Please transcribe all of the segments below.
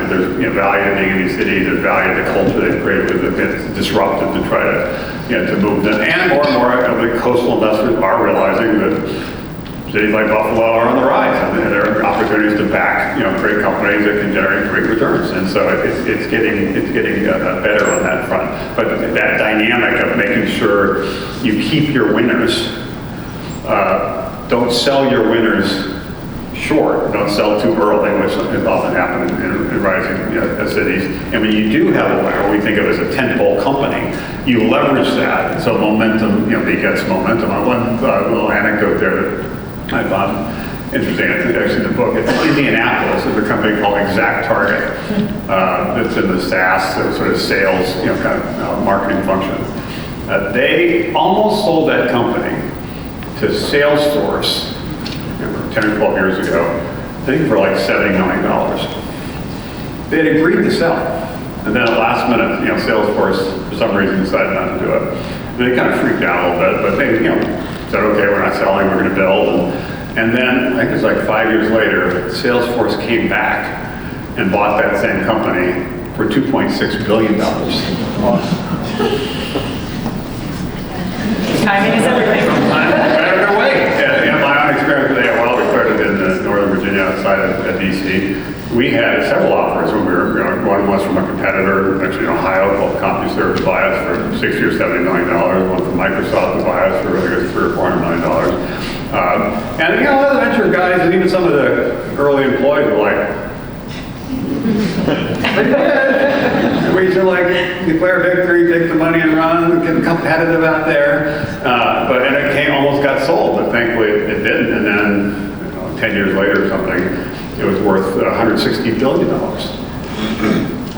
that there's value to being in these cities, there's value to the culture they've created with it. It's disruptive to try to move them. And more of the coastal investors are realizing that cities like Buffalo are on the rise, and there are opportunities to back great companies that can generate great returns. And so it's getting better on that front. But that dynamic of making sure you keep your winners, don't sell your winners short, don't sell too early, which often happens in rising cities. And when you do have a winner, we think of it as a tentpole company, you leverage that. And so momentum begets momentum. One little anecdote there that I found interesting, it's actually in the book. It's Indianapolis. There's a company called Exact Target that's in the SaaS, sort of sales, kind of marketing function. They almost sold that company to Salesforce 10 or 12 years ago, I think for like $70 million. They had agreed to sell. And then at last minute, Salesforce, for some reason, decided not to do it. And they kind of freaked out a little bit, but they, said, okay, we're not selling, we're going to build. And then, I think it was like 5 years later, Salesforce came back and bought that same company for $2.6 billion. Timing is everything. Better way. My own experience with AOL, we started in Northern Virginia outside of DC. We had several offers when we were, one was from a competitor, actually in Ohio, called CompuServe to buy us for $60 or $70 million. One from Microsoft to buy us for I guess $300 or $400 million. And the venture guys and even some of the early employees were like, we used to declare victory, take the money and run, get competitive out there. And it almost got sold, but thankfully it didn't. And then 10 years later or something, it was worth $160 billion.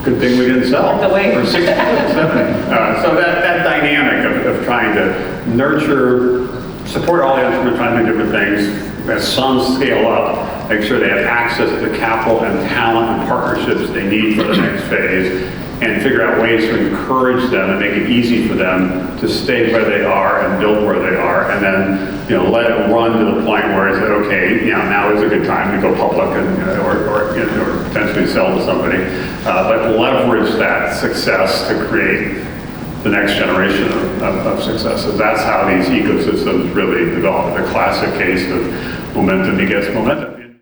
Good thing we didn't sell. The way. For 60, 70. So that dynamic of trying to nurture, support all the entrepreneurs trying to do different things, as some scale up, make sure they have access to the capital and talent and partnerships they need for the next phase, and figure out ways to encourage them and make it easy for them to stay where they are and build where they are, and then let it run to the point where it's okay, now is a good time to go public and or potentially sell to somebody, but leverage that success to create the next generation of successes. That's how these ecosystems really develop. The classic case of momentum begets momentum.